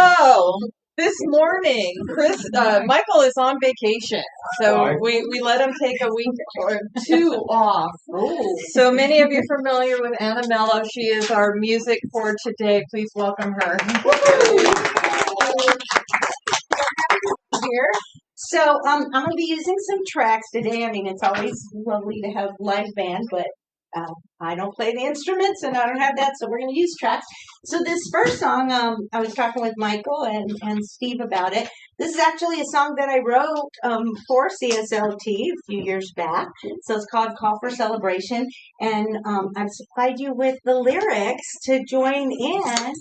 So this morning, Michael is on vacation, so we let him take a week or two off. So many of you are familiar with Anna Mello. She is our music for today. Please welcome her. Here. So I'm going to be using some tracks today. I mean, it's always lovely to have live band, but I don't play the instruments and I don't have that, so we're going to use tracks. So this first song, I was talking with Michael and Steve about it. This is actually a song that I wrote for CSLT a few years back. So it's called Call for Celebration, and I've supplied you with the lyrics to join in.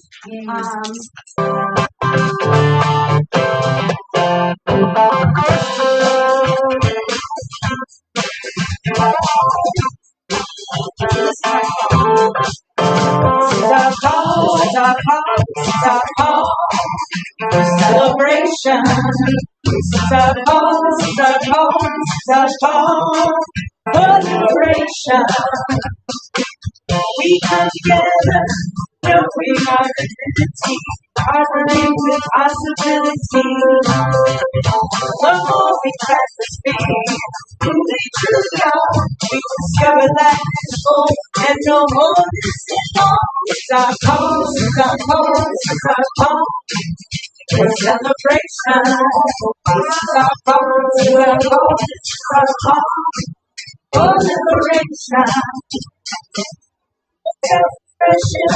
Celebration. Celebration. We come together, knowing our identity, harboring with possibility. The more we try to speak, who they truly are, we discover that it's full and no more is all. It's our call, it's our call, it's our call. For celebration, it's our call, it's our call, it's our call. For liberation. Celebration,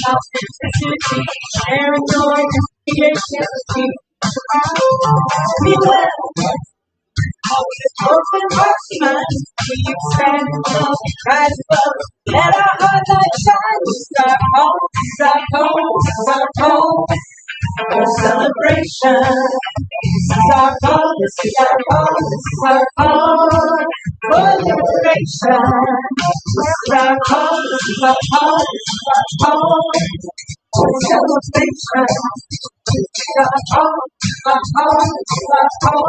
authenticity, sharing joy and creativity. We will always open hearts and minds. We expand and love, rise above. Let our heart light shine. It's our home, it's our home, it's our home. For celebration, this is our call, this is our call, this is our call. For liberation, this is our call, this is our call, this is our call. For celebration, this is our call, this is our call, this is our call.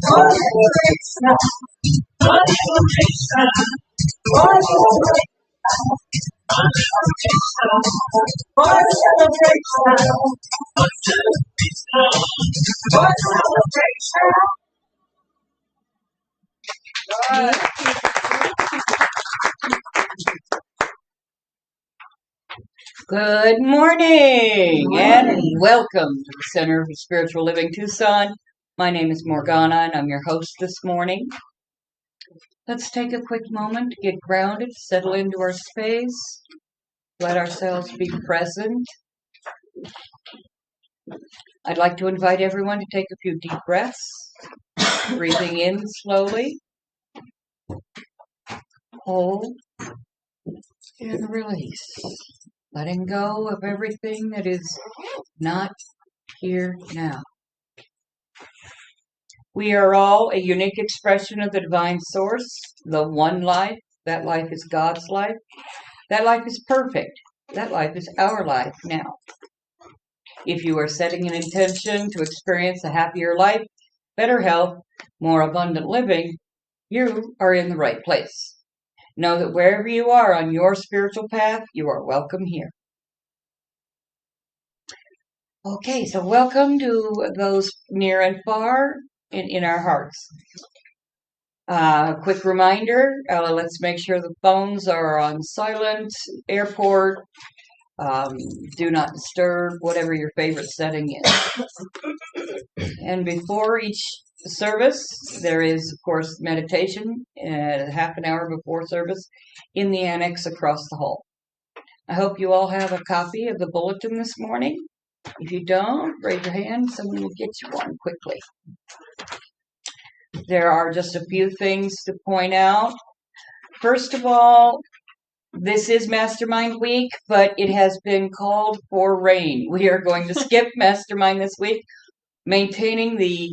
For liberation, for liberation, for liberation. For celebration, for celebration. Good morning and welcome to the Center for Spiritual Living Tucson. My name is Morgana and I'm your host this morning. Let's take a quick moment to get grounded, settle into our space, let ourselves be present. I'd like to invite everyone to take a few deep breaths, breathing in slowly, hold, and release. Letting go of everything that is not here now. We are all a unique expression of the divine source, the one life. That life is God's life. That life is perfect. That life is our life now. If you are setting an intention to experience a happier life, better health, more abundant living, you are in the right place. Know that wherever you are on your spiritual path, you are welcome here. Okay, so welcome to those near and far in our hearts. Quick reminder, let's make sure the phones are on silent, airport, do not disturb, whatever your favorite setting is. And before each service, there is, of course, meditation, half an hour before service, in the annex across the hall. I hope you all have a copy of the bulletin this morning. If you don't, raise your hand. Someone will get you one quickly. There are just a few things to point out. First of all, this is Mastermind Week, but it has been called for rain. We are going to skip Mastermind this week, maintaining the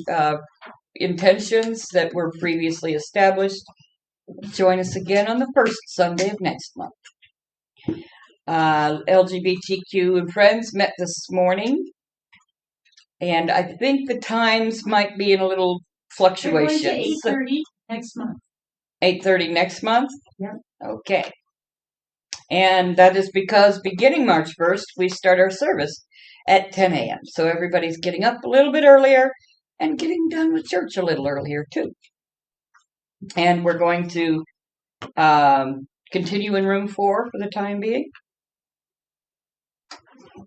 intentions that were previously established. Join us again on the first Sunday of next month. LGBTQ and friends met this morning, and I think the times might be in a little fluctuations. 8:30 next month. 8:30 next month? Yep. Okay. And that is because beginning March 1st, we start our service at 10 a.m. So everybody's getting up a little bit earlier and getting done with church a little earlier too. And we're going to continue in room 4 for the time being.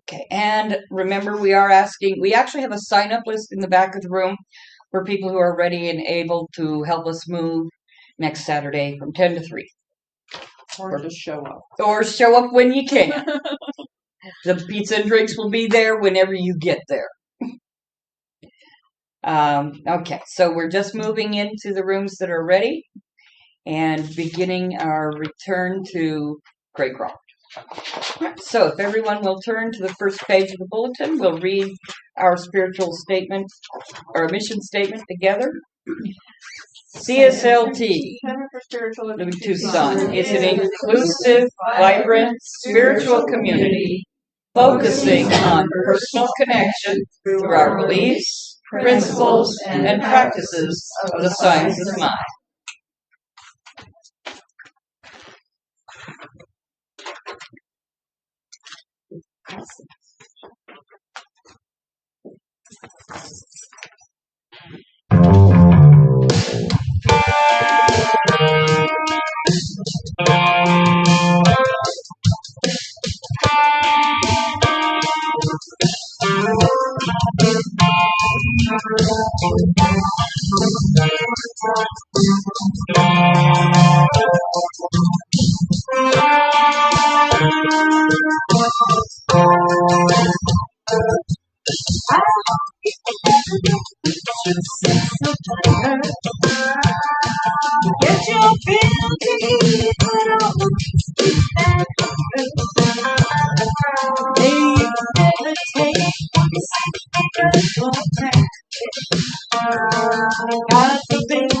Okay, and remember we actually have a sign-up list in the back of the room for people who are ready and able to help us move next Saturday from 10 to 3. Or just show up. Or show up when you can. The pizza and drinks will be there whenever you get there. Okay, so we're just moving into the rooms that are ready and beginning our return to Craycroft. So if everyone will turn to the first page of the bulletin, we'll read our spiritual statement, our mission statement together. CSLT, Tucson, is an inclusive, vibrant, spiritual community focusing on personal connection through our beliefs, principles, and practices of the science of mind. Get your beauty put on they never take God forbid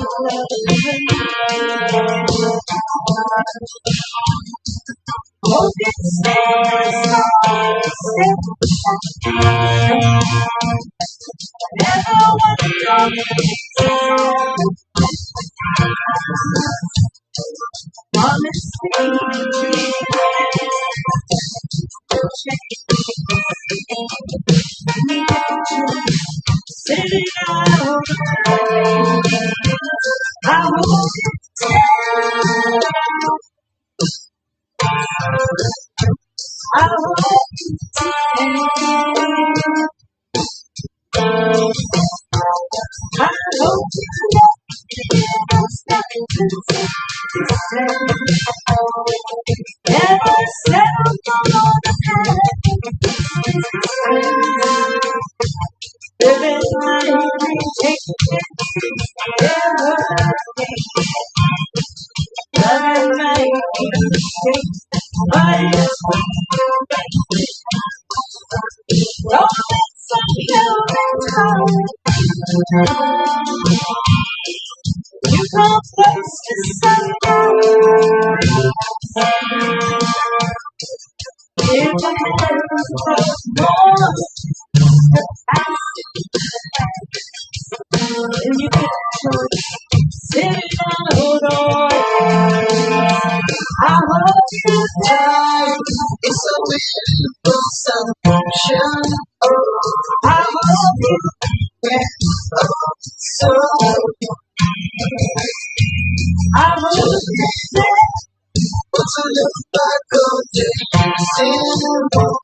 you come close to sundown. If I have more, then you get sitting on the door. I hope you die. It's a wonderful celebration. I hope you get so. I hope you say what's a look like all day. Simple.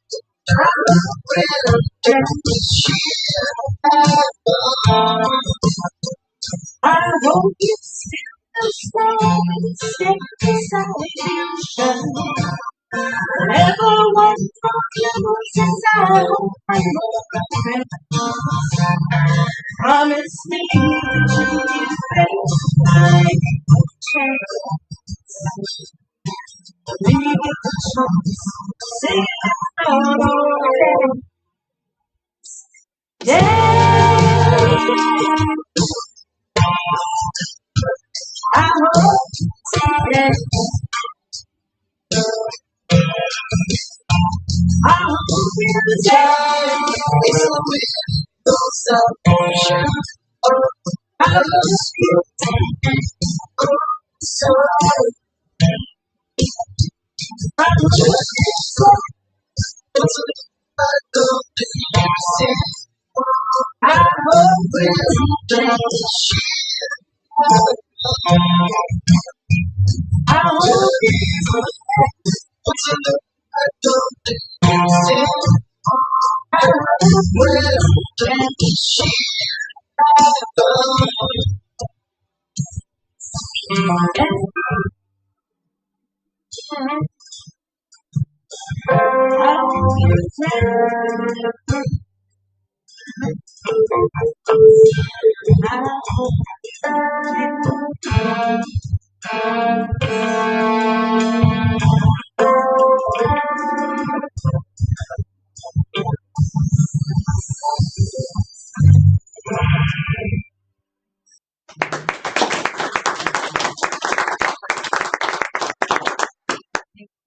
I hope you still stay beside you. Never one problem inside. Promise me that you will my chance. Leave the choice. Say no. Yeah. I hope that I hope you die. It's a window celebration. I hope you so. I hope you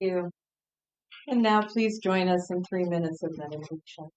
you. And now please join us in 3 minutes of meditation.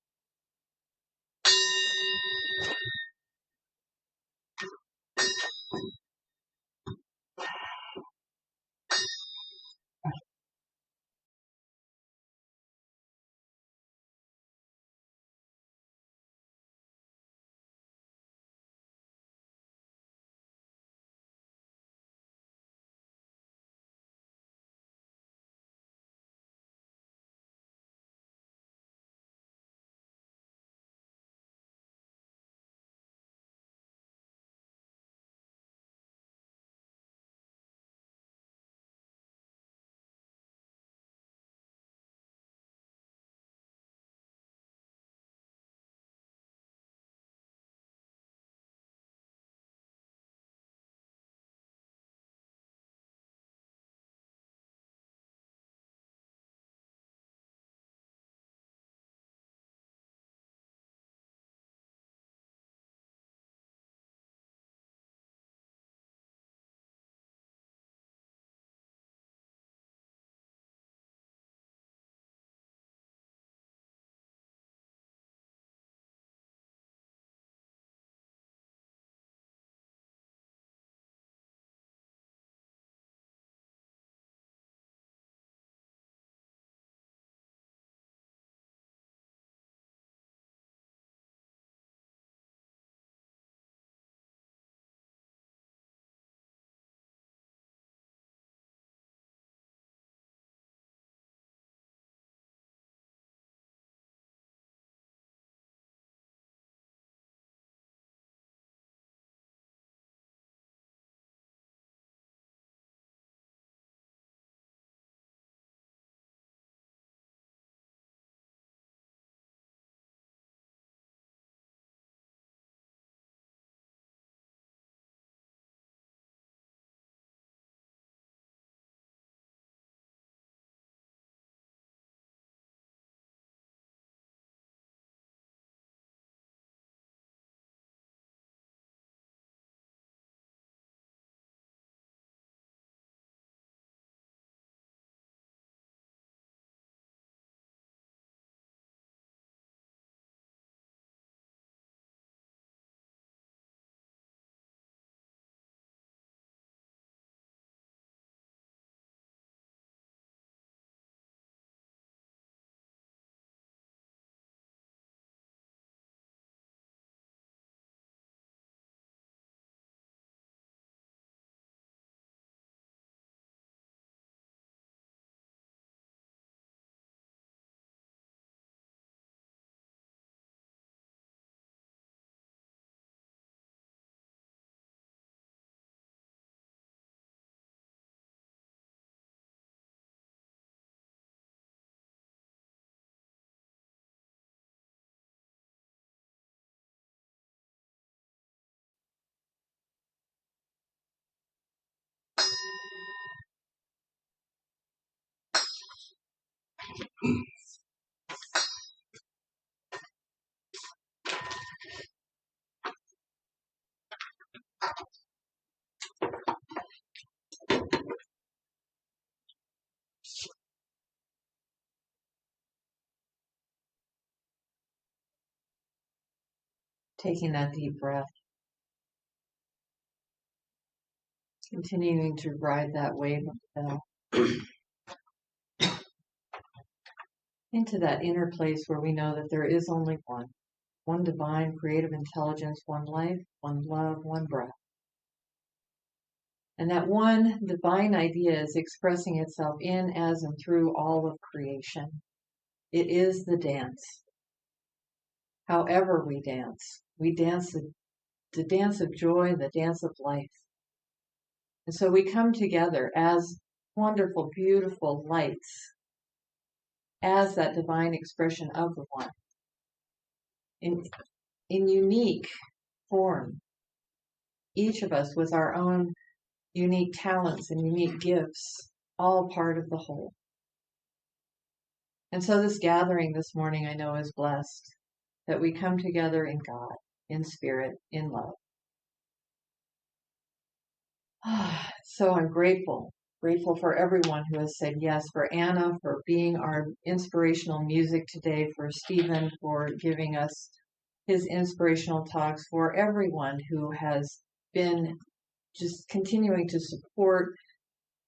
Taking that deep breath, continuing to ride that wave of the bell into that inner place where we know that there is only one, one divine creative intelligence, one life, one love, one breath. And that one divine idea is expressing itself in, as, and through all of creation. It is the dance. However we dance the dance of joy, the dance of life. And so we come together as wonderful, beautiful lights, as that divine expression of the one, in unique form, each of us with our own unique talents and unique gifts, all part of the whole. And so this gathering this morning, I know, is blessed, that we come together in God, in spirit, in love. So I'm grateful for everyone who has said yes, for Anna for being our inspirational music today, for Stephen for giving us his inspirational talks, for everyone who has been just continuing to support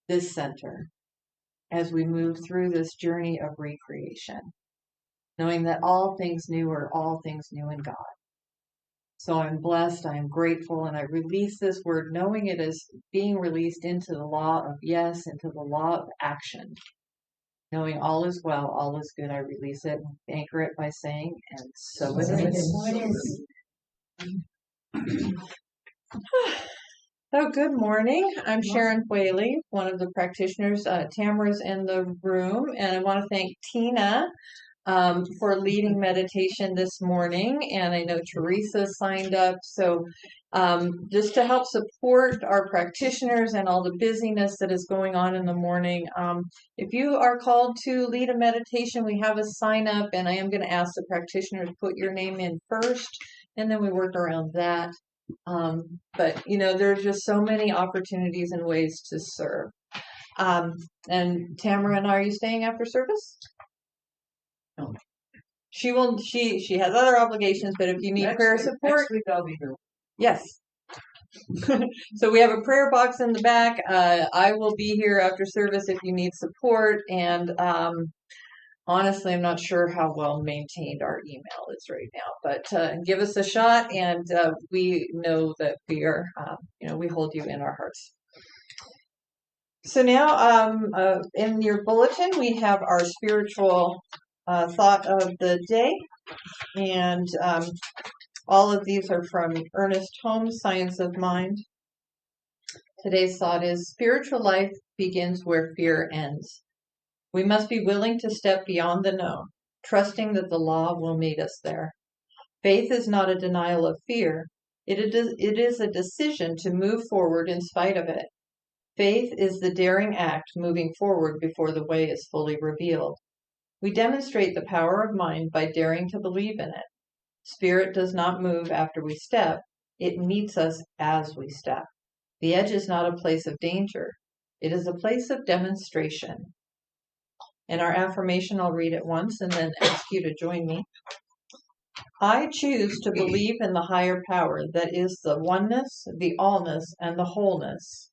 this center as we move through this journey of recreation, knowing that all things new are all things new in God. So I'm blessed, I am grateful, and I release this word knowing it is being released into the law of yes, into the law of action. Knowing all is well, all is good, I release it and anchor it by saying, and so it is. So good morning. I'm Sharon Whaley, one of the practitioners. Tamara's in the room, and I want to thank Tina for leading meditation this morning, and I know Teresa signed up. So just to help support our practitioners and all the busyness that is going on in the morning, if you are called to lead a meditation, we have a sign up, and I am going to ask the practitioner to put your name in first, and then we work around that. But there's just so many opportunities and ways to serve. And Tamara and I, are you staying after service? No. She will. She has other obligations, but if you need prayer support, next week I'll be here. Yes. So we have a prayer box in the back. I will be here after service if you need support. And honestly, I'm not sure how well maintained our email is right now, but give us a shot, and we know that we are, we hold you in our hearts. So now, in your bulletin, we have our spiritual thought of the day, and all of these are from Ernest Holmes' Science of Mind. Today's thought is, spiritual life begins where fear ends. We must be willing to step beyond the known, trusting that the law will meet us there. Faith is not a denial of fear. It is a decision to move forward in spite of it. Faith is the daring act moving forward before the way is fully revealed. We demonstrate the power of mind by daring to believe in it. Spirit does not move after we step. It meets us as we step. The edge is not a place of danger. It is a place of demonstration. And our affirmation, I'll read it once and then ask you to join me. I choose to believe in the higher power that is the oneness, the allness, and the wholeness.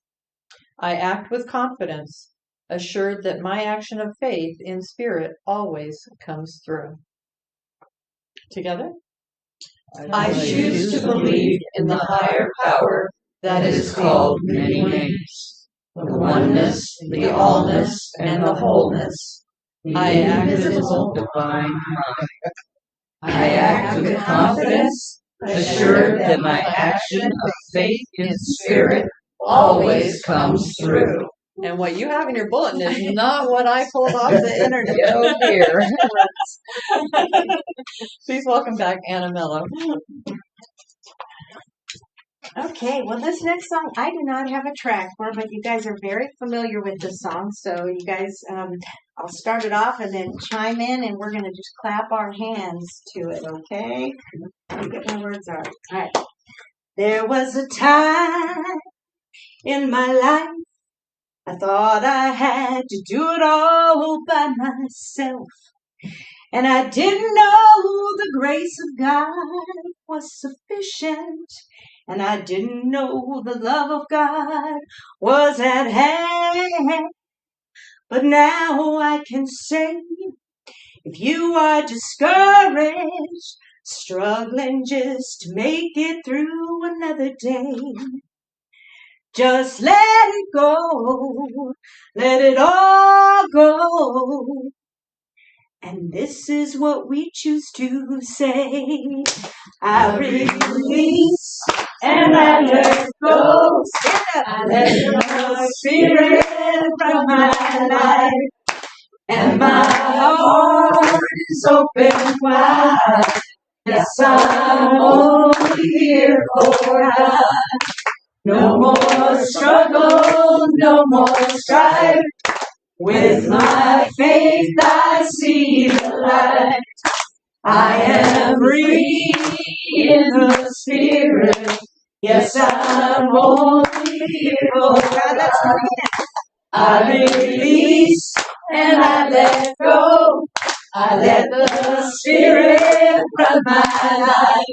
I act with confidence, assured that my action of faith in spirit always comes through. Together? I choose to believe in the higher power that is called many names, the oneness, the allness, and the wholeness, the invisible divine mind. I act with confidence, assured that my action of faith in spirit always comes through. And what you have in your bulletin is not what I pulled off the internet. Oh dear. Please welcome back Anna Mello. Okay, well, this next song I do not have a track for, but you guys are very familiar with this song. So you guys, I'll start it off and then chime in, and we're going to just clap our hands to it, okay? Let me get my words out. All right. There was a time in my life I thought I had to do it all by myself. And I didn't know the grace of God was sufficient. And I didn't know the love of God was at hand. But now I can say, if you are discouraged, struggling just to make it through another day. Just let it go, let it all go. And this is what we choose to say. I release and I let go. I let the spirit from my life. And my heart is open wide. Yes, I'm only here for God. No more struggle, no more strife. With my faith I see the light. I am free in the spirit. Yes, I'm only here for God. I release and I let go. I let the spirit run my life.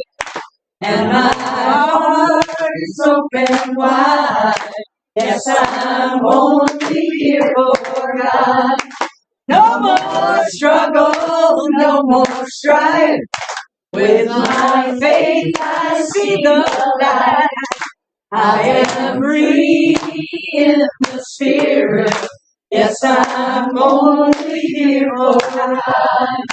And my heart is open wide. Yes, I'm only here for God. No more struggle, no more strife. With my faith I see the light. I am free in the spirit. Yes, I'm only here for God.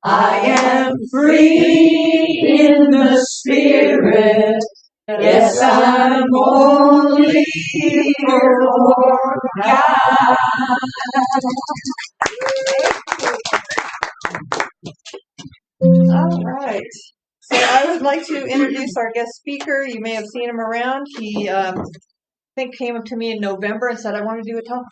I am free in the spirit. Yes, I'm only here for God. All right. So I would like to introduce our guest speaker. You may have seen him around. He, I think, came up to me in November and said, I want to do a talk.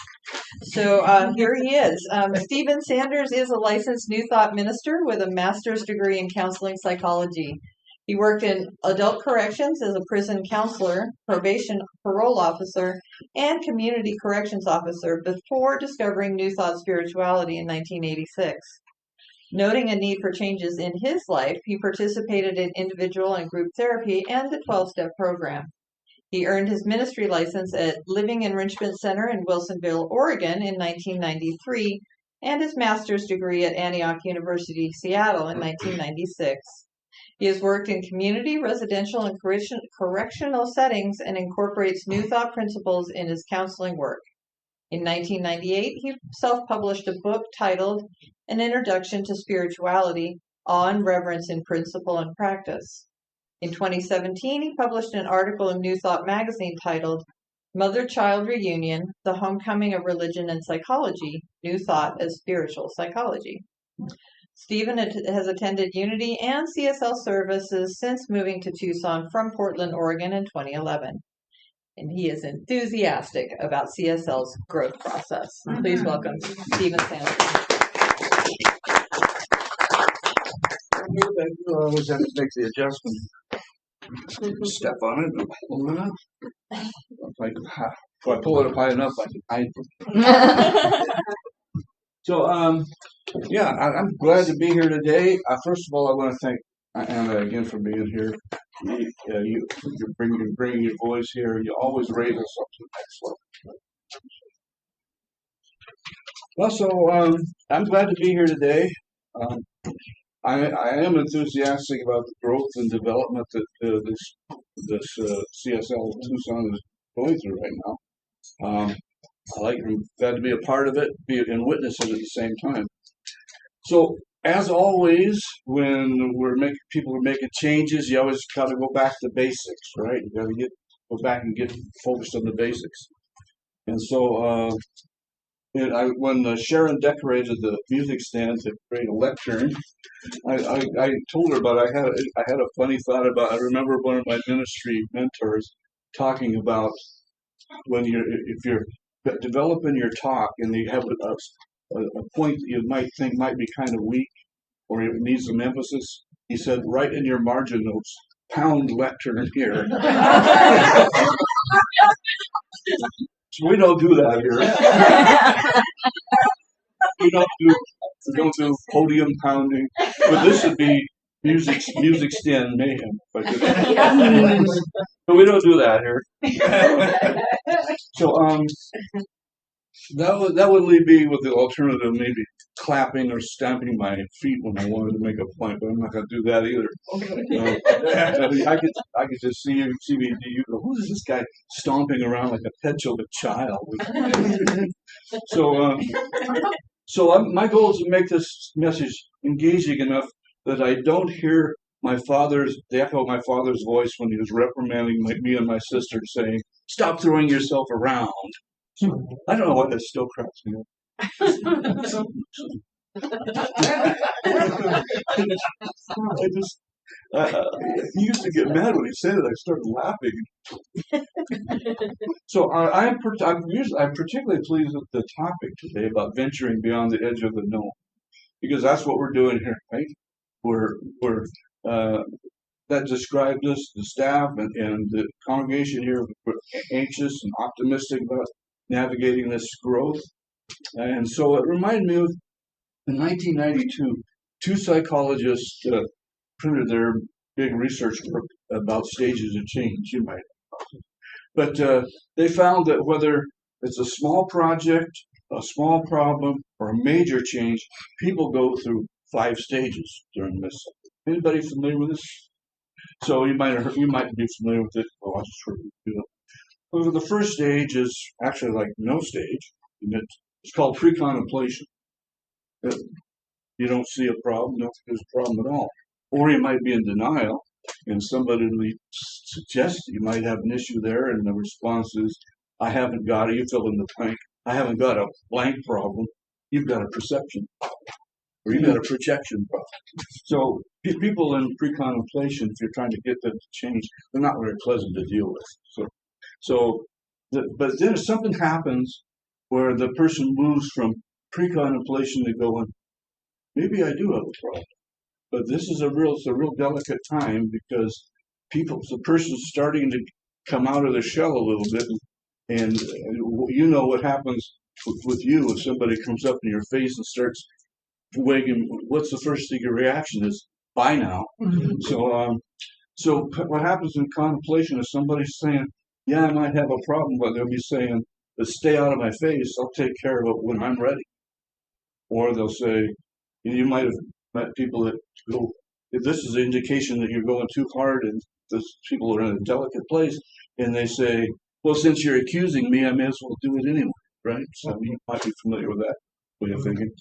So here he is. Stephen Sanders is a licensed New Thought minister with a master's degree in counseling psychology. He worked in adult corrections as a prison counselor, probation parole officer, and community corrections officer before discovering New Thought spirituality in 1986. Noting a need for changes in his life, he participated in individual and group therapy and the 12-step program. He earned his ministry license at Living Enrichment Center in Wilsonville, Oregon in 1993, and his master's degree at Antioch University, Seattle in 1996. He has worked in community, residential, and correctional settings and incorporates New Thought principles in his counseling work. In 1998, he self-published a book titled An Introduction to Spirituality on Reverence in Principle and Practice. In 2017, he published an article in New Thought magazine titled Mother-Child Reunion, The Homecoming of Religion and Psychology, New Thought as Spiritual Psychology. Stephen has attended Unity and CSL services since moving to Tucson from Portland, Oregon in 2011. And he is enthusiastic about CSL's growth process. Please welcome Stephen Sanders. I always have to make the adjustment. Step on it and pull it up. If I pull it up high enough, I can hide it. So, yeah, I'm glad to be here today. First of all, I want to thank Anna again for being here. You're bringing your voice here. You always raise us up to the next level. Also, I'm glad to be here today. I am enthusiastic about the growth and development that this CSL Tucson is going through right now. I'm glad to be a part of it, and witness it at the same time. So, as always, when people are making changes, you always got to go back to basics, right? You got to go back and get focused on the basics. And so, when Sharon decorated the music stand to create a lectern, I told her about I had a funny thought about. I remember one of my ministry mentors talking about if you're developing your talk and you have a point that you might think might be kind of weak or it needs some emphasis, he said, write in your margin notes, pound lectern here. So we don't do that here. We don't do podium pounding, but this would be music stand mayhem. But we don't do that here. So that would leave me with the alternative, maybe clapping or stamping my feet when I wanted to make a point, but I'm not going to do that either. I could just see me, you go, who is this guy stomping around like a petulant child? My goal is to make this message engaging enough that I don't hear the echo of my father's voice when he was reprimanding me and my sister, saying, "Stop throwing yourself around." So, I don't know why that still cracks me up. He used to get mad when he said it. I started laughing. So I'm particularly pleased with the topic today about venturing beyond the edge of the known, because that's what we're doing here, right? We're that described us, the staff and the congregation here, were anxious and optimistic about navigating this growth. And so it reminded me of in 1992, two psychologists printed their big research work about stages of change, you might know. But they found that whether it's a small project, a small problem, or a major change, people go through 5 stages during this. Anybody familiar with this? So you might be familiar with it. Oh, I just heard you. Well, the first stage is actually like no stage. It's called pre-contemplation. You don't see a problem, don't think there's a problem at all. Or you might be in denial, and somebody suggests you might have an issue there, and the response is, I haven't got it. You fill in the blank. I haven't got a blank problem. You've got a perception problem, or you've got a projection problem. So people in pre-contemplation, if you're trying to get them to change, they're not very pleasant to deal with. But then if something happens where the person moves from pre-contemplation to going, maybe I do have a problem. But it's a real delicate time, because the person's starting to come out of the shell a little bit, and you know what happens with you if somebody comes up in your face and starts wagging. What's the first thing your reaction is? Bye now. Mm-hmm. So what happens in contemplation is somebody's saying, yeah, I might have a problem, but they'll be saying, stay out of my face. I'll take care of it when I'm ready. Or they'll say, you might have met people that go, if this is an indication that you're going too hard and people are in a delicate place, and they say, well, since you're accusing me, I may as well do it anyway, right? So you might be familiar with that way of thinking.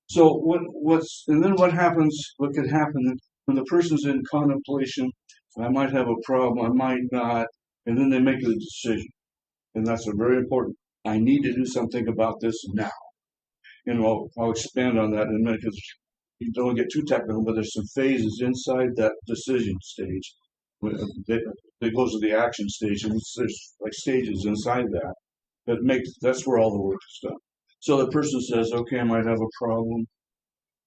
So what happens, what could happen when the person's in contemplation, I might have a problem, I might not, and then they make a decision. And that's a very important, I need to do something about this now. And I'll expand on that in a minute, because you don't get too technical, but there's some phases inside that decision stage that goes to the action stage, and there's like stages inside that's where all the work is done. So the person says, okay, I might have a problem,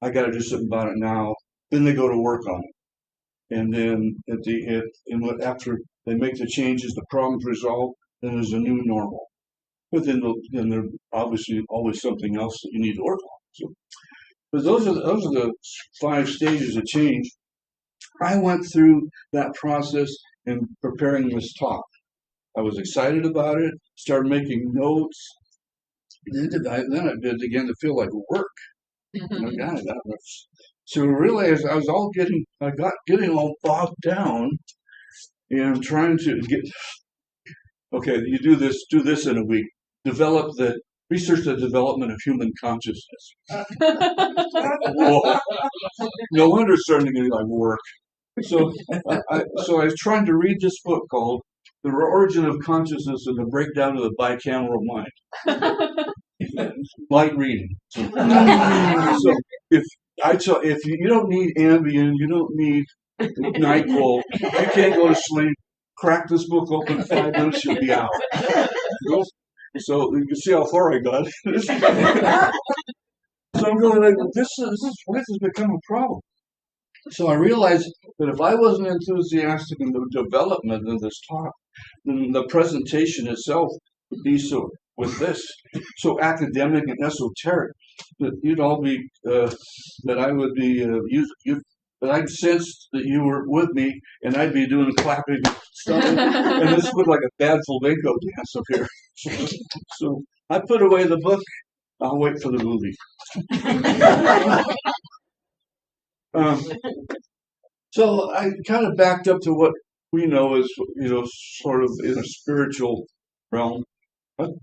I got to do something about it now. Then they go to work on it, and then after they make the changes, the problem's resolved, then there's a new normal. But then there's obviously always something else that you need to work on. So, but those are the 5 stages of change. I went through that process in preparing this talk. I was excited about it, started making notes. Then it began to feel like work. So really, as I was getting all bogged down and trying to get. Okay, you do this in a week. Research the development of human consciousness. Well, no wonder it's starting to get like work. So I was trying to read this book called The Origin of Consciousness and the Breakdown of the Bicameral Mind. Light reading. So if you don't need Ambien, you don't need NyQuil, you can't go to sleep, crack this book open 5 minutes, you'll be out. So you can see how far I got. So I'm going like, this has become a problem. So I realized that if I wasn't enthusiastic in the development of this talk, then the presentation itself would be so academic and esoteric that you'd all be that I would be but I'd sense that you were with me, and I'd be doing clapping stuff, and this looked like a bad flamenco dance up here. So I put away the book. I'll wait for the movie. So I kind of backed up to what we know as, sort of in a spiritual realm.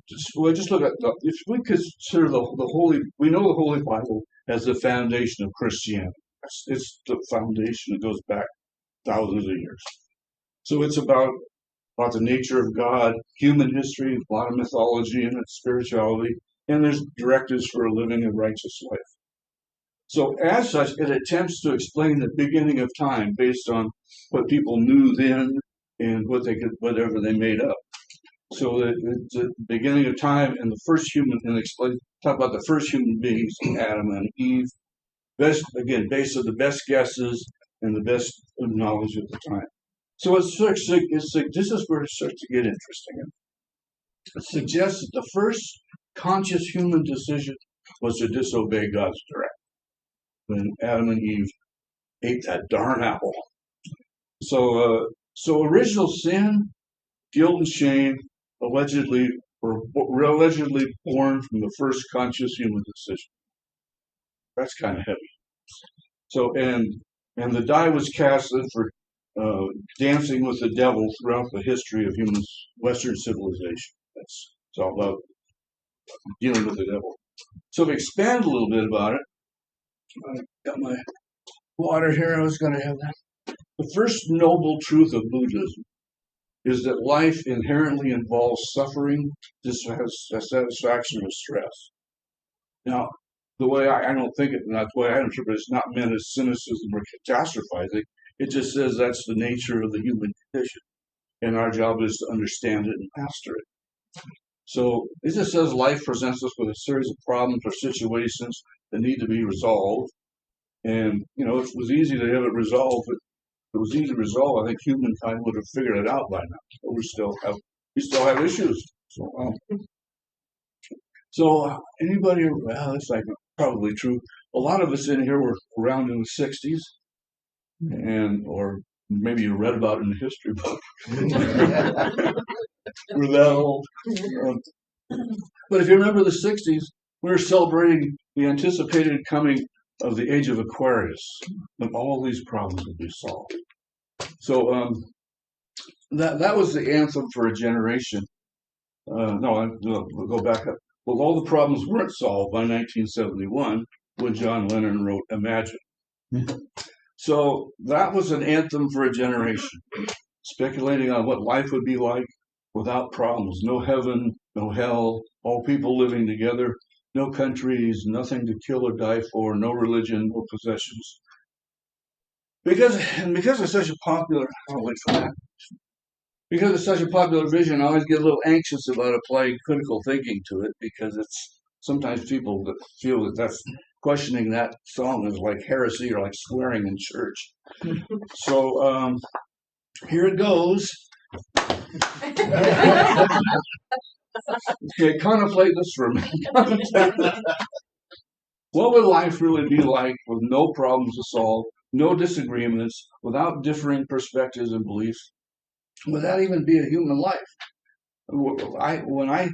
Just look at if we consider the Holy, we know the Holy Bible as the foundation of Christianity. It's the foundation that goes back thousands of years. So it's about the nature of God, human history, a lot of mythology in it, spirituality, and there's directives for living a righteous life. So as such, it attempts to explain the beginning of time based on what people knew then and whatever they made up. So the beginning of time and the first human, and talk about the first human beings, Adam and Eve, based on the best guesses and the best knowledge at the time. So this is where it starts to get interesting. It suggests that the first conscious human decision was to disobey God's directive when Adam and Eve ate that darn apple. So original sin, guilt, and shame allegedly born from the first conscious human decision. That's kind of heavy. So and the die was cast for dancing with the devil throughout the history of Western civilization. It's all about dealing with the devil. So to expand a little bit about it, I got my water here. I was going to have that. The first noble truth of Buddhism is that life inherently involves suffering, dissatisfaction, or stress. Now, the way I don't think it, not the way I interpret it, it's not meant as cynicism or catastrophizing. It just says that's the nature of the human condition, and our job is to understand it and master it. So it just says life presents us with a series of problems or situations that need to be resolved. And, it was easy to have it resolved. If it was easy to resolve, I think humankind would have figured it out by now. But we still have issues. So anybody, well, that's like probably true. A lot of us in here were around in the 60s, or maybe you read about it in the history book. We're that old. But if you remember the 60s, we were celebrating the anticipated coming of the age of Aquarius, when all these problems would be solved. So that was the anthem for a generation. We'll go back up. Well, all the problems weren't solved by 1971 when John Lennon wrote Imagine. So that was an anthem for a generation, speculating on what life would be like without problems. No heaven, no hell, all people living together, no countries, nothing to kill or die for, no religion, no possessions. Because it's such a popular, because it's such a popular vision, I always get a little anxious about applying critical thinking to it, because it's sometimes people that feel that that's questioning that song is like heresy or like swearing in church. So here it goes. Okay, contemplate this for a minute. What would life really be like with no problems to solve, no disagreements, without differing perspectives and beliefs? Would that even be a human life? When I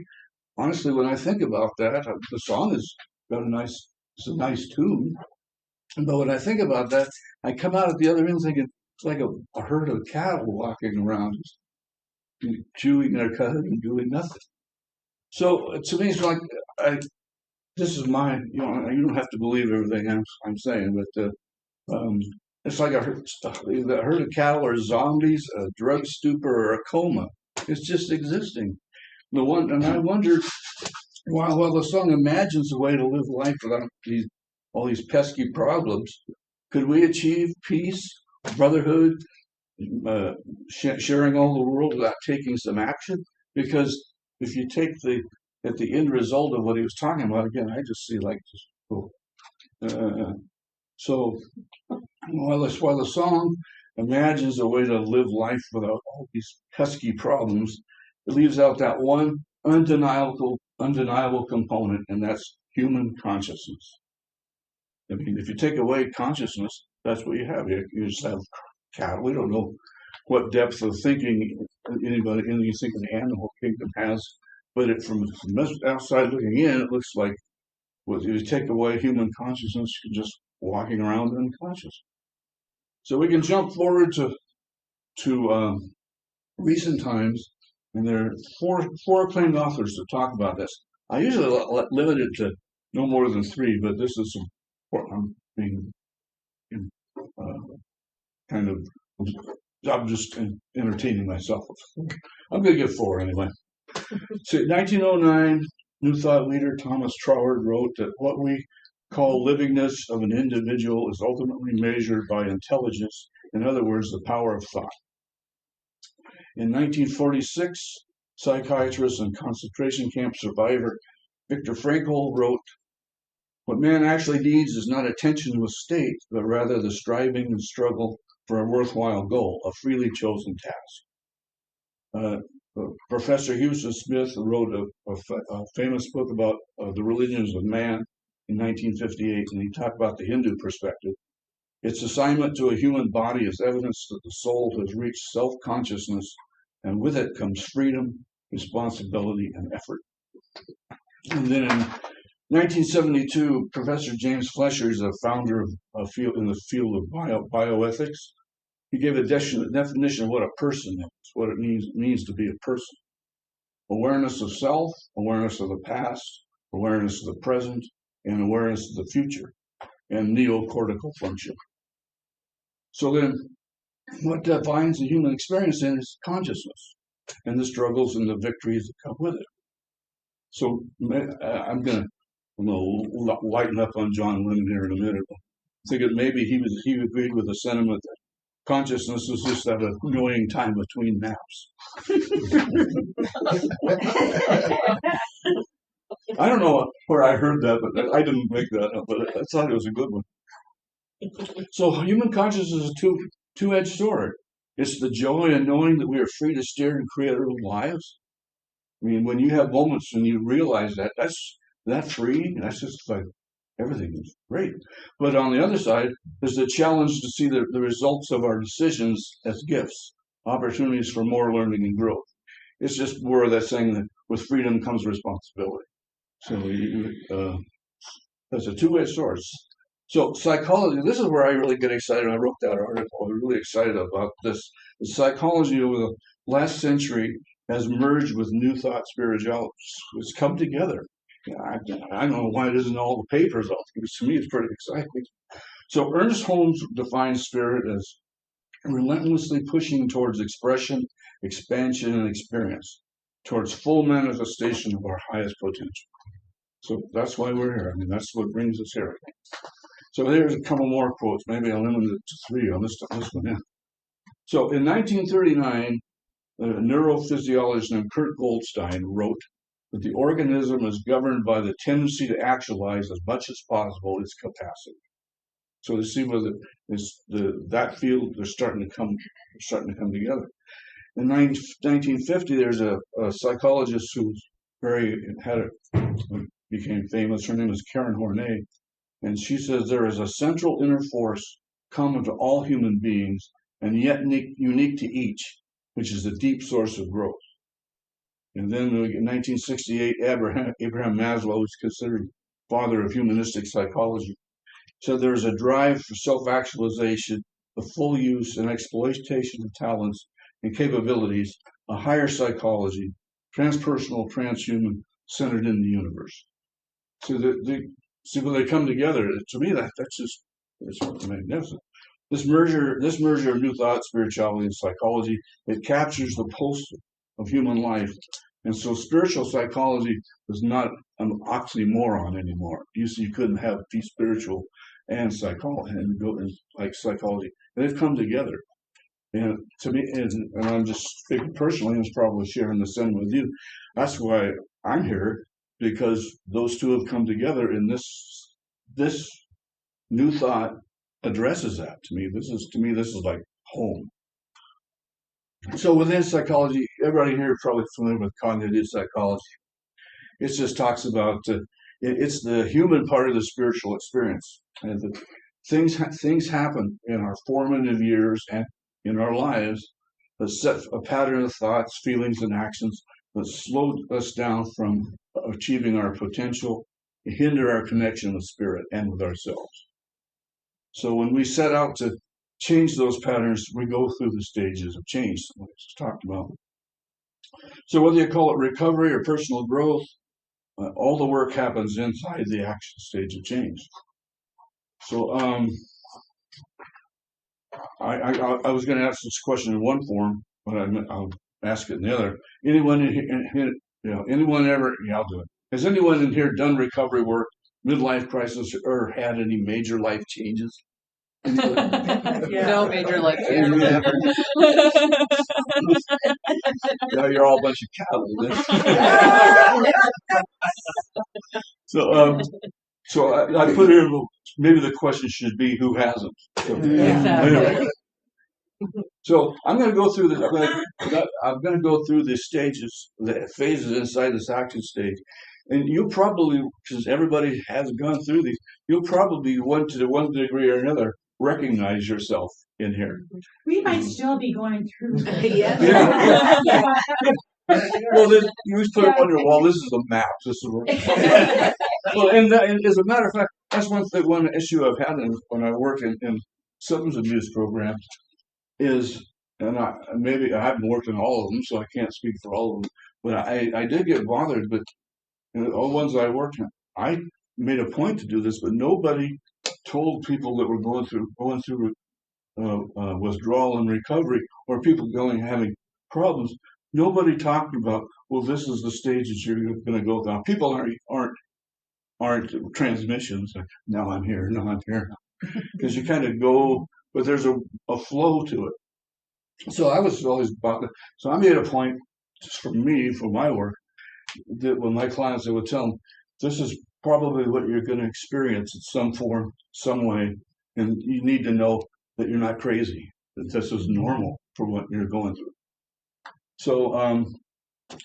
think about that, the song has got it's a nice tune. But when I think about that, I come out at the other end thinking it's like a herd of cattle walking around, chewing their cud and doing nothing. So to me, it's like this is mine. You don't have to believe everything I'm saying, but it's like a herd of cattle or zombies, a drug stupor or a coma. It's just existing. And I wonder, while the song imagines a way to live life without all these pesky problems, could we achieve peace, brotherhood, sharing all the world without taking some action? Because if you take at the end result of what he was talking about, again, I just see like this. So while the song imagines a way to live life without all these pesky problems, it leaves out that one undeniable component, and that's human consciousness. I mean, if you take away consciousness, that's what you have. You just have cattle. We don't know what depth of thinking anything in the animal kingdom has, but from outside looking in, it looks like if you take away human consciousness, you're just walking around unconscious. So we can jump forward to recent times, and there are four acclaimed authors that talk about this. I usually limit it to no more than 3, but this is I'm being kind of, I'm just entertaining myself. I'm going to get 4 anyway. So 1909, New Thought leader Thomas Troward wrote that what we call livingness of an individual is ultimately measured by intelligence, in other words, the power of thought. In 1946, psychiatrist and concentration camp survivor Viktor Frankl wrote, "What man actually needs is not attention to a state, but rather the striving and struggle for a worthwhile goal, a freely chosen task." Professor Houston Smith wrote a famous book about the religions of man in 1958, and he talked about the Hindu perspective. Its assignment to a human body is evidence that the soul has reached self-consciousness, and with it comes freedom, responsibility, and effort. And then in 1972, Professor James Flesher is a founder in the field of bioethics. He gave a definition of what a person is, what it means to be a person. Awareness of self, awareness of the past, awareness of the present, and awareness of the future, and neocortical function. So then, what defines the human experience then is consciousness, and the struggles and the victories that come with it. So I'm going to lighten up on John Lennon here in a minute. I think that maybe he agreed with the sentiment that consciousness is just that annoying time between naps. I don't know where I heard that, but I didn't make that up, but I thought it was a good one. So human consciousness is a two-edged sword. It's the joy in knowing that we are free to steer and create our own lives. I mean, when you have moments when you realize that's free, that's just like everything is great. But on the other side, there's the challenge to see the results of our decisions as gifts, opportunities for more learning and growth. It's just more of that saying that with freedom comes responsibility. So that's a two-edged sword. So psychology, this is where I really get excited. I wrote that article. I'm really excited about this. The psychology over the last century has merged with New Thought spirituality. It's come together. I don't know why it isn't all the papers out there. To me, it's pretty exciting. So Ernest Holmes defines spirit as relentlessly pushing towards expression, expansion, and experience, towards full manifestation of our highest potential. So that's why we're here. I mean, that's what brings us here. So there's a couple more quotes. Maybe I'll limit it to 3 on this one. Yeah. So in 1939, a neurophysiologist named Kurt Goldstein wrote that the organism is governed by the tendency to actualize as much as possible its capacity. So to see whether that field they're starting to come together. In 1950, there's a psychologist who became famous. Her name is Karen Horney, and she says there is a central inner force common to all human beings and yet unique to each, which is the deep source of growth. And then in 1968, Abraham Maslow, who's considered father of humanistic psychology, said there is a drive for self-actualization, the full use and exploitation of talents and capabilities, a higher psychology, transpersonal, transhuman, centered in the universe. So when they come together, to me it's magnificent. This merger of New Thought, spirituality, and psychology, it captures the pulse of human life. And so spiritual psychology is not an oxymoron anymore. You couldn't be spiritual and psychology and go like psychology. They've come together. And to me, and I'm just speaking personally, and probably sharing the same with you. That's why I'm here, because those two have come together, and this New Thought addresses that. To me, this is like home. So within psychology, everybody here is probably familiar with cognitive psychology. It just talks about It's the human part of the spiritual experience. And things happen in our formative years and in our lives that set a pattern of thoughts, feelings, and actions that slow us down from achieving our potential, hinder our connection with spirit and with ourselves. So when we set out to change those patterns, we go through the stages of change, like I just talked about. So whether you call it recovery or personal growth, all the work happens inside the action stage of change. So I was going to ask this question in one form, but I'll ask it in the other. Anyone in here, anyone ever? Yeah, I'll do it. Has anyone in here done recovery work, midlife crisis, or had any major life changes? No major life Yeah, you're all a bunch of cattle. So I put here, maybe the question should be, who hasn't? So, Exactly. So I'm going to go through this. I'm going to go through the stages, the phases inside this action stage, and you probably, because everybody has gone through these, you'll probably to one degree or another recognize yourself in here. We might still be going through that. Yeah. Well, then you just put it on your wall. This is a map. This is well, and as a matter of fact, that's one issue I've had when I work in substance abuse programs is, and I haven't worked in all of them, so I can't speak for all of them. But I did get bothered. But all the ones I worked in, I made a point to do this, but nobody told people that were going through withdrawal and recovery, or people having problems. Nobody talked about, well, this is the stages you're going to go through. People aren't transmissions. Like, now I'm here, because you kind of go, but there's a flow to it. So I was always about that. So I made a point, just for me, for my work, that when my clients, I would tell them, this is probably what you're going to experience in some form, some way, and you need to know that you're not crazy, that this is normal for what you're going through. So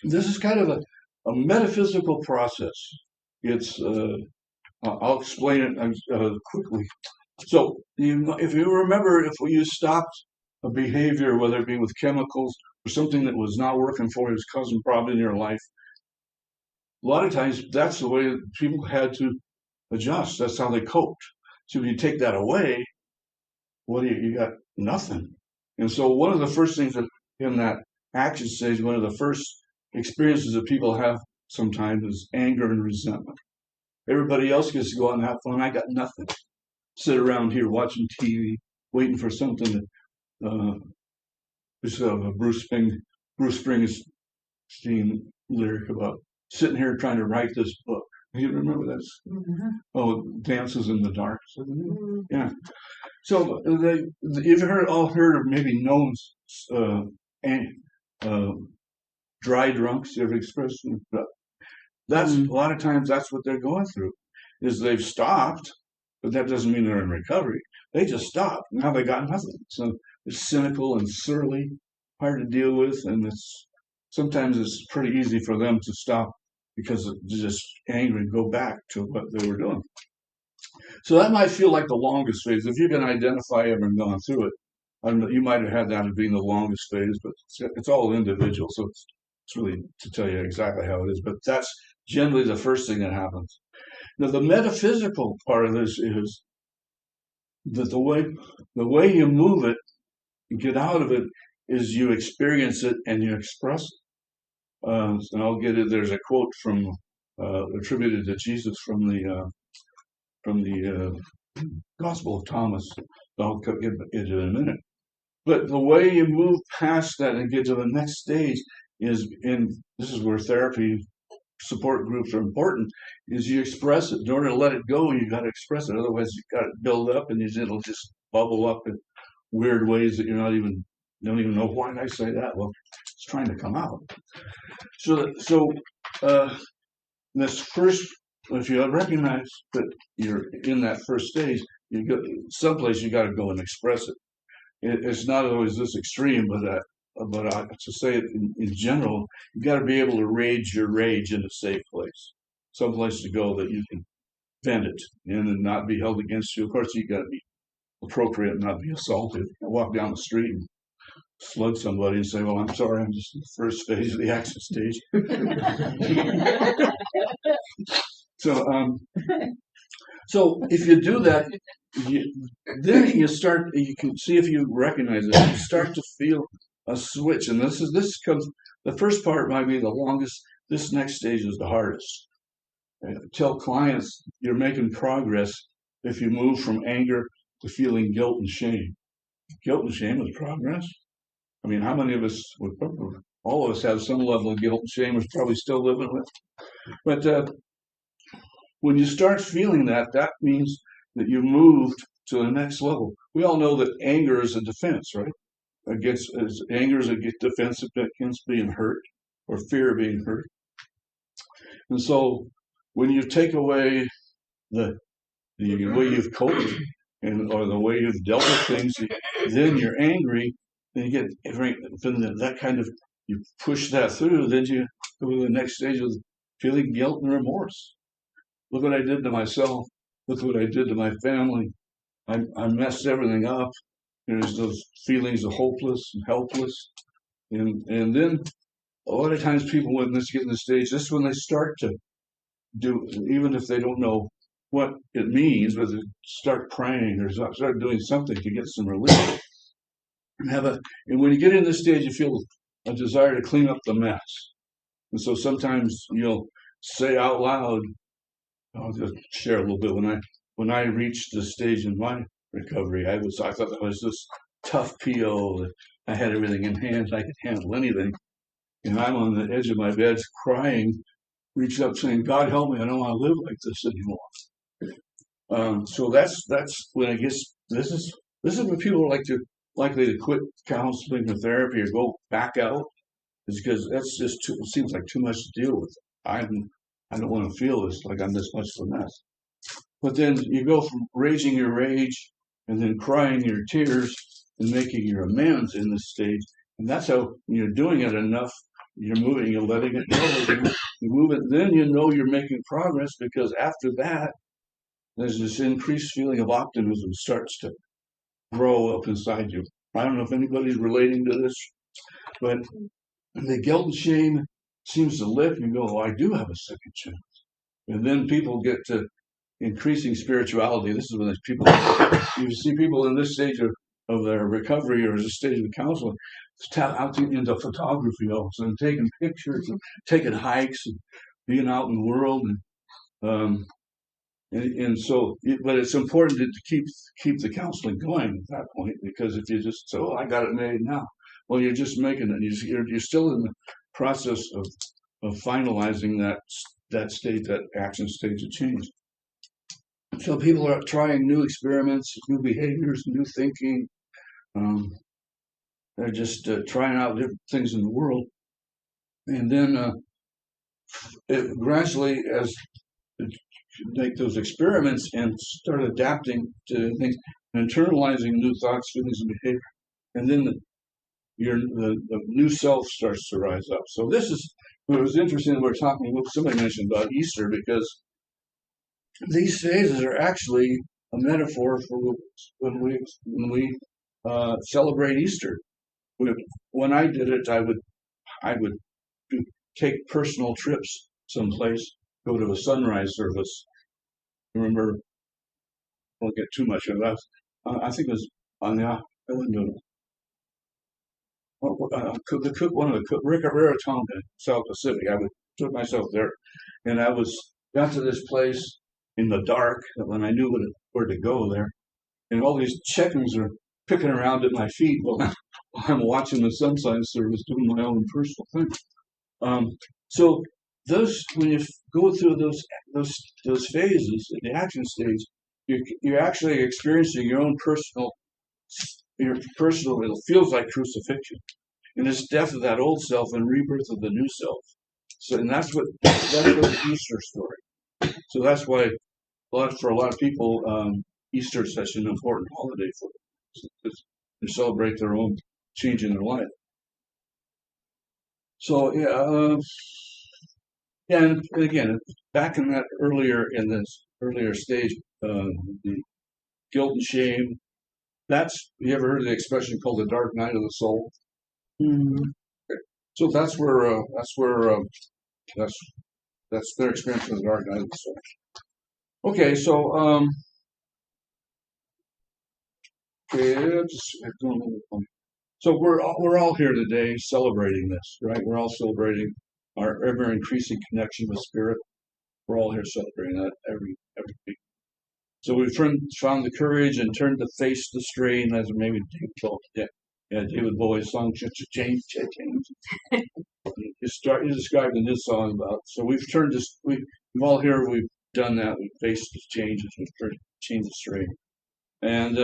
this is kind of a metaphysical process. It's I'll explain it quickly. So if you remember, if you stopped a behavior, whether it be with chemicals or something that was not working for you, was causing problems in your life, a lot of times that's the way people had to adjust. That's how they coped. So if you take that away, what do you got? Nothing. And so one of the first things that in that action stage, one of the first experiences that people have sometimes is anger and resentment. Everybody else gets to go out and have fun. I got nothing. Sit around here watching TV, waiting for something that there's a Bruce Springsteen lyric about sitting here trying to write this book. You remember this? Mm-hmm. Oh, Dances in the Dark. Mm-hmm. Yeah. So you've all heard of maybe known dry drunks. You ever expressed that? That's a lot of times that's what they're going through, is they've stopped, but that doesn't mean they're in recovery. They just stopped. Now they got nothing. So it's cynical and surly, hard to deal with, and sometimes it's pretty easy for them to stop because they're just angry and go back to what they were doing. So that might feel like the longest phase. If you can identify ever gone through it, you might have had that as being the longest phase, but it's all individual. So it's really to tell you exactly how it is. But that's generally the first thing that happens. Now, the metaphysical part of this is that the way you move it, you get out of it, is you experience it and you express it. And I'll get it. There's a quote from attributed to Jesus from the Gospel of Thomas. I'll get into it in a minute. But the way you move past that and get to the next stage is this is where therapy support groups are important, is you express it. In order to let it go, you got to express it. Otherwise, you got to build up and it'll just bubble up in weird ways that you don't even know why did I say that. Well, it's trying to come out. So this first, if you recognize that you're in that first stage, you go someplace you got to go and express it. It's not always this extreme, but to say it in general, you got to be able to rage your rage in a safe place. someplace to go that you can vent it and not be held against you. Of course, you got to be appropriate and not be assaulted. I walk down the street and slug somebody and say, "Well, I'm sorry, I'm just in the first phase of the action stage." So if you do that, then you can see if you recognize it. You start to feel a switch, and this comes. The first part might be the longest. This next stage is the hardest. Tell clients you're making progress if you move from anger to feeling guilt and shame. Guilt and shame is progress. I mean, how many of us, all of us have some level of guilt and shame we're probably still living with. But when you start feeling that, that means that you moved to the next level. We all know that anger is a defense, right? Anger is a defense against being hurt or fear of being hurt. And so when you take away the way you've coped or the way you've dealt with things, then you're angry, then you get that kind of, you push that through, then you go to the next stage of feeling guilt and remorse. Look what I did to myself. Look what I did to my family. I messed everything up. There's those feelings of hopeless and helpless. And then a lot of times people, when they get in the stage, this is when they start to do, even if they don't know what it means, but they start praying or start doing something to get some relief. And when you get in this stage, you feel a desire to clean up the mess. And so sometimes you'll say out loud, I'll just share a little bit. When I reached the stage in my recovery, I thought I was this tough PO, that I had everything in hand, I could handle anything. And I'm on the edge of my bed crying, reached up saying, "God help me, I don't want to live like this anymore." So that's when it gets. This is when people are likely to quit counseling or therapy or go back out, is because that's just it seems like too much to deal with. I don't want to feel this, like I'm this much of a mess. But then you go from raging your rage and then crying your tears and making your amends in this stage. And that's how, when you're doing it enough, you're moving, you're letting it go, you move it, then you know you're making progress, because after that, there's this increased feeling of optimism starts to grow up inside you. I don't know if anybody's relating to this, but the guilt and shame seems to lift and you go, "Oh, I do have a second chance." And then people get to increasing spirituality. This is when you see people in this stage of their recovery or this stage of counseling out into photography also, and taking pictures and taking hikes and being out in the world. And so, but it's important to keep the counseling going at that point, because if you just say, "Oh, I got it made now," well, you're just making it. You're still in the process of finalizing that state, that action stage of change. So people are trying new experiments, new behaviors, new thinking. They're just trying out different things in the world. And then gradually, as make those experiments and start adapting to things, internalizing new thoughts, feelings, and behavior. And then the new self starts to rise up. So this is, it was interesting, we're talking, somebody mentioned about Easter, because these phases are actually a metaphor for when we celebrate Easter. When I did it, I would take personal trips someplace, go to a sunrise service. I remember, I won't get too much of that. I think it was on the island of one of the Rarotonga, South Pacific. I took myself there, and got to this place in the dark when I knew where to go there, and all these chickens are picking around at my feet while I'm watching the sunrise service, doing my own personal thing. So when you go through those phases in the action stage, you're actually experiencing your own personal. It feels like crucifixion, and it's death of that old self and rebirth of the new self. So, and that's what the Easter story. So that's why for a lot of people, Easter is such an important holiday for them, because they celebrate their own change in their life. So yeah, Yeah, and again, back in that earlier stage, the guilt and shame. You ever heard of the expression called the dark night of the soul? Mm. So that's their experience of the dark night of the soul. Okay, so so we're all here today celebrating this, right? We're all celebrating our ever increasing connection with Spirit. We're all here celebrating that every week. So we've found the courage and turned to face the strain, as maybe David told David Bowie's song "Change." You described in this song about. So we've all here. We've done that. We've faced the changes. We've changed the strain, and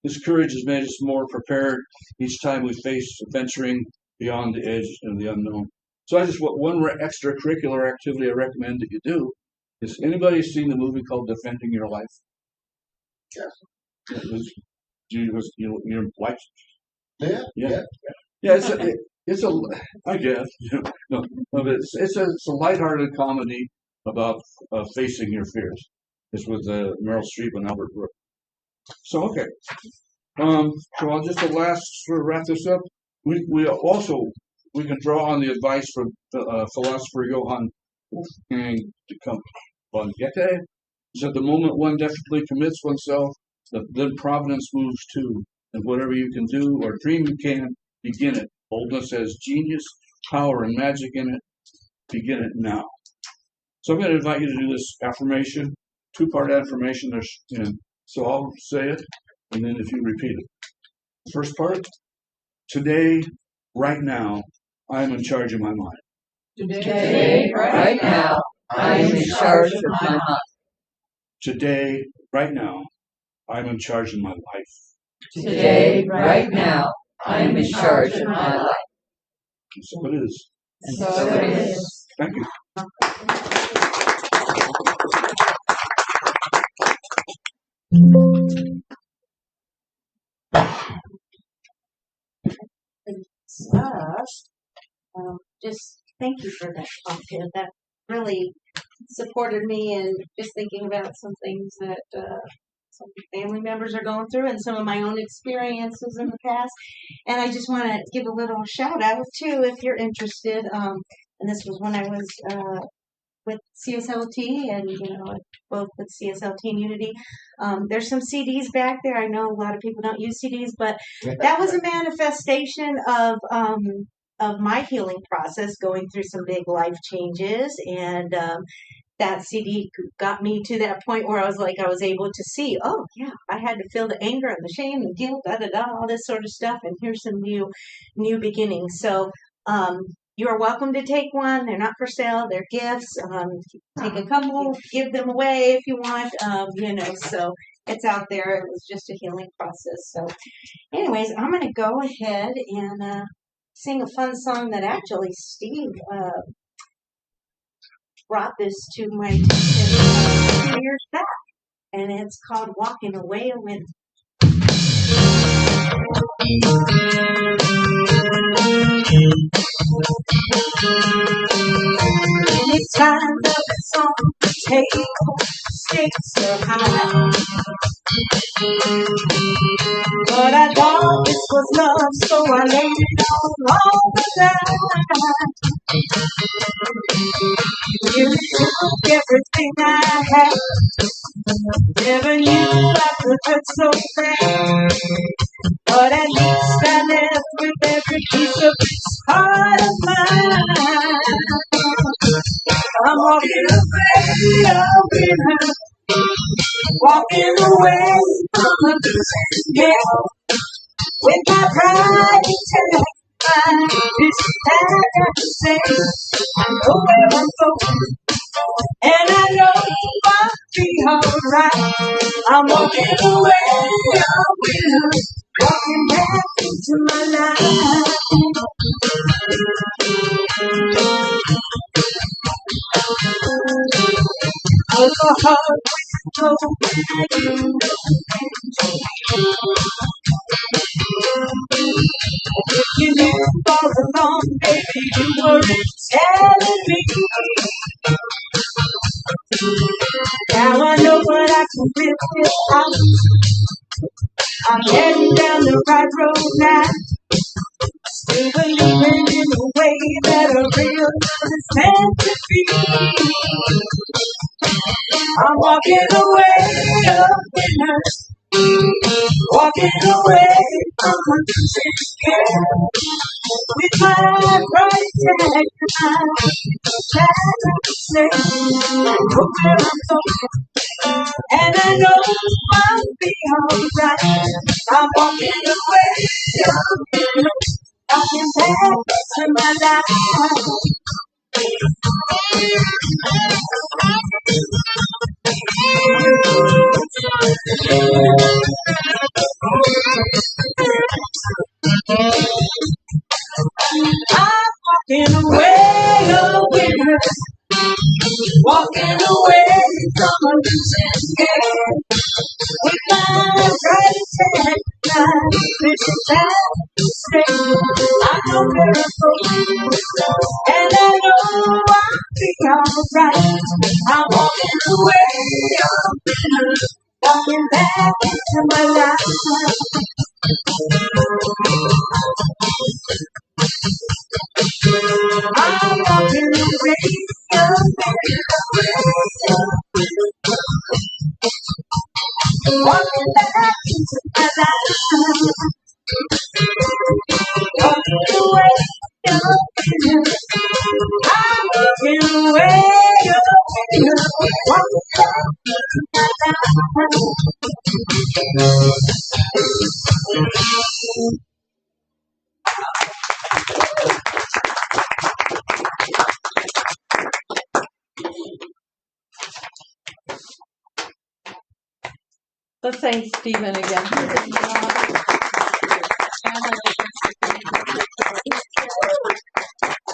this courage has made us more prepared each time we face venturing beyond the edge of the unknown. So one extracurricular activity I recommend that you do is, anybody seen the movie called Defending Your Life? Yes. Your wife? Yeah. Yeah, it's a I guess no, but it's a lighthearted comedy about facing your fears. It's with Meryl Streep and Albert Brooks. So okay, so I'll just sort of wrap this up. We can draw on the advice from philosopher Johann Wolfgang to come von Goethe. He said, the moment one definitely commits oneself, then providence moves too, and whatever you can do or dream you can, begin it. Boldness has genius, power, and magic in it. Begin it now. So I'm going to invite you to do this affirmation, two-part affirmation. So I'll say it, and then if you repeat it. First part, today, right now, I am in charge of my mind. Today, right now, I am in charge of my mind. Today, right now, I am in charge of my life. Today, right now, I am in charge of my life. And so it is. And so it is. Thank you. Just thank you for that talk. That really supported me in just thinking about some things that some family members are going through and some of my own experiences in the past. And I just want to give a little shout out too, if you're interested. And this was when I was with CSLT and, both with CSLT and Unity. There's some CDs back there. I know a lot of people don't use CDs, but that was a manifestation of my healing process, going through some big life changes. And that CD got me to that point where I was able to see, oh yeah, I had to feel the anger and the shame and guilt, all this sort of stuff. And here's some new beginnings. So, you are welcome to take one. They're not for sale. They're gifts. Take a couple, give them away if you want. So it's out there. It was just a healing process. So anyways, I'm going to go ahead and sing a fun song that actually Steve brought this to my attention 2 years back. And it's called Walking Away a Wind. Anytime that it's on the table, stakes are high. But I thought this was love, so I laid it all the line. You took everything I had. Never knew I could hurt so bad. But at least I left with every piece of this heart of mine. I'm walking away, walking away from the yeah. With my pride intact, my vision at the same. I know where I'm going, and I know I'll be alright. I'm walking away, walking back into my life. Was a hard way to go when if you knew all along, baby, you were telling me Now I know what I can live without. I'm heading down the right road now. Still believing in the way that a real love is meant to be. I'm walking away a winner. Walking away from a losing game. With my right hand and my say, look where I'm going, and I know I'll be alright. I'm walking away, walking back to my life. I'm walking away a winner, walking away from a losing game. With my right hand, my vision down to say, I know where I'm going, and I know I'll be alright. I'm walking away a winner, walking back into my life. I'm walking away a winner, walking back into my life. Walking away a winner, I'm walking away a winner, walking back into my life. Let's thank Stephen again.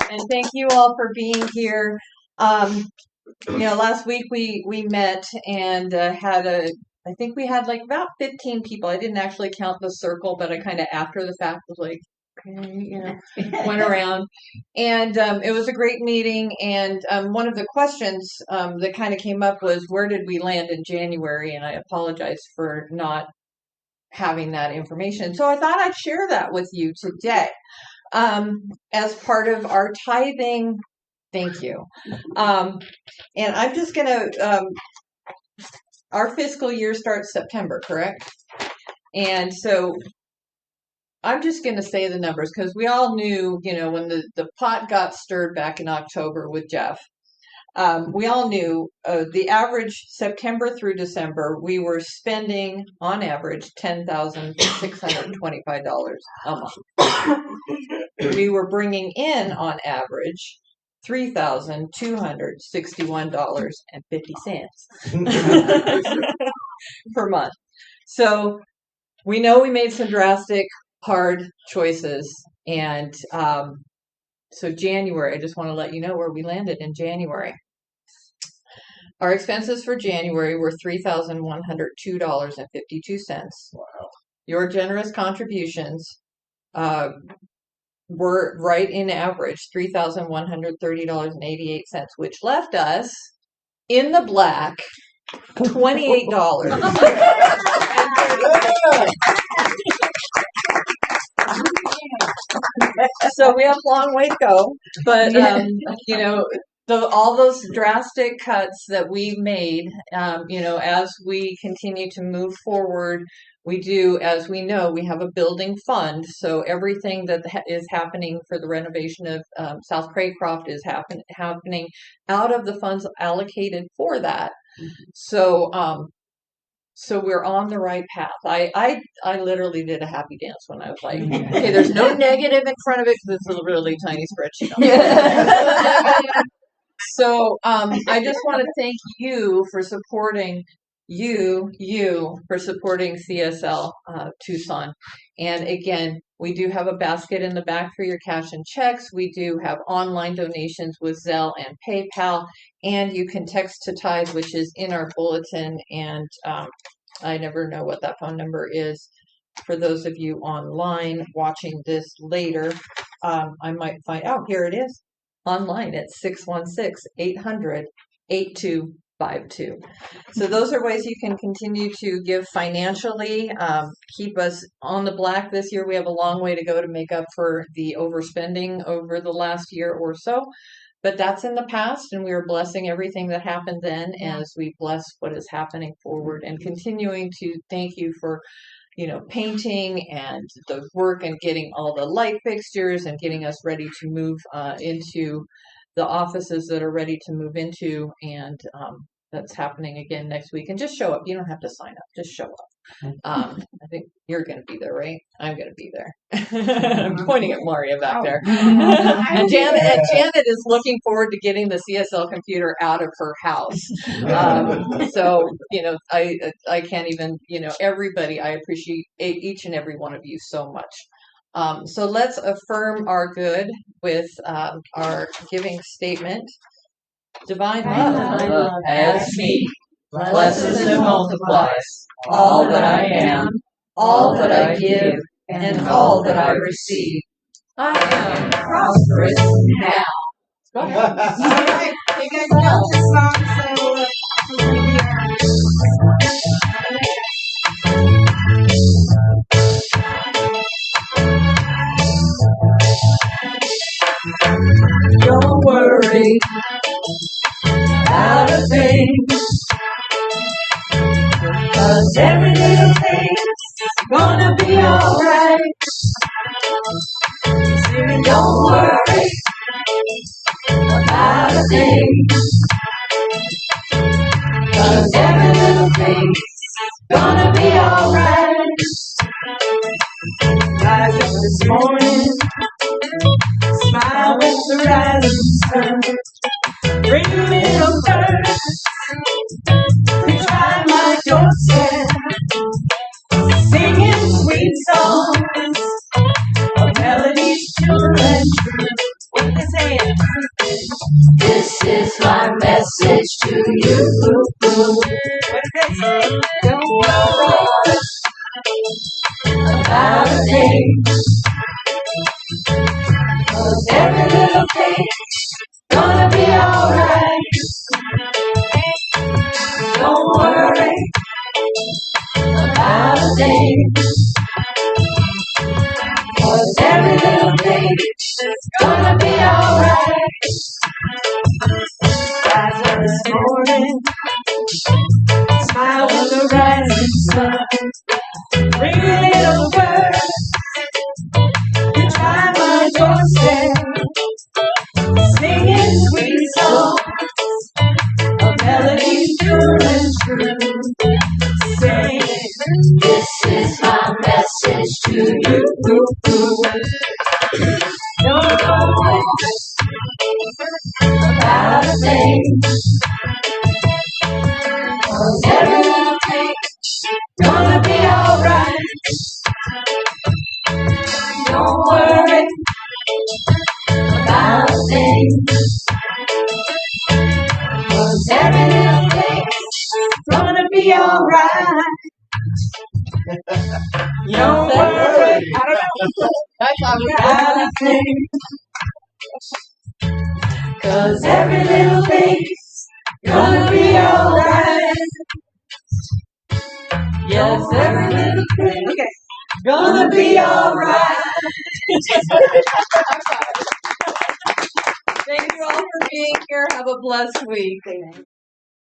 And thank you all for being here. Last week we met and I think we had like about 15 people. I didn't actually count the circle, but I kind of after the fact was like, okay, went around. And it was a great meeting. And one of the questions that kind of came up was, where did we land in January? And I apologize for not having that information. So I thought I'd share that with you today as part of our tithing. Thank you. And I'm just going to, our fiscal year starts September, correct? And so I'm just going to say the numbers because we all knew, when the pot got stirred back in October with Jeff, we all knew the average September through December, we were spending on average $10,625 a month. We were bringing in on average $3,261.50 per month. So we know we made some drastic, hard choices. And so January, I just want to let you know where we landed in January. Our expenses for January were $3,102.52. Wow. Your generous contributions were right in average $3,130.88, which left us in the black $28. So we have a long way to go, but all those drastic cuts that we made, as we continue to move forward, we do, as we know, we have a building fund. So everything that is happening for the renovation of South Craycroft is happening out of the funds allocated for that. So we're on the right path. I literally did a happy dance when I was like, okay, there's no negative in front of it because it's a really tiny spreadsheet. So I just want to thank you for supporting for supporting CSL Tucson. And again, we do have a basket in the back for your cash and checks. We do have online donations with Zelle and PayPal, and you can text to Tithe, which is in our bulletin. And I never know what that phone number is. For those of you online watching this later, I might find out. Here it is. online at 616-800-8252. So those are ways you can continue to give financially, keep us on the black this year. We have a long way to go to make up for the overspending over the last year or so. But that's in the past, and we are blessing everything that happened then as we bless what is happening forward, and continuing to thank you for, painting and the work and getting all the light fixtures and getting us ready to move into the offices that are ready to move into. And that's happening again next week. And just show up. You don't have to sign up. Just show up. I think you're going to be there, right? I'm going to be there. I'm pointing at Maria back there. And Janet is looking forward to getting the CSL computer out of her house. So, I can't even, everybody, I appreciate each and every one of you so much. So let's affirm our good with our giving statement. Divine love as me, blesses and multiplies all that I am, all that I give, and all that I receive. I am Prosperous now. Go ahead. All right, you guys know this song, don't worry about a thing, 'cause every little thing's gonna be alright. See, don't worry about a thing, 'cause every little thing's gonna be alright. Rise up this morning, smile with the rising sun. Bring little birds to try my doorstep, singing sweet songs of melodies pure and true. What they say? This is my message to you. What they say? Don't worry about a thing, 'cause every little thing's gonna be alright. Don't worry about a thing, 'cause every little thing's gonna be alright. Rise up this morning, smile with the rising sun. Bring little birds to try my doorstep, singing sweet songs of melodies pure and true. Saying, this is my message to you. Don't worry about a thing, 'cause every little thing's gonna be alright. Don't worry about a thing, 'cause every little thing's gonna be alright. Don't worry, I don't know, about a thing, 'cause every little thing's gonna be alright. Yes, every little thing gonna be alright. Thank you all for being here. Have a blessed week.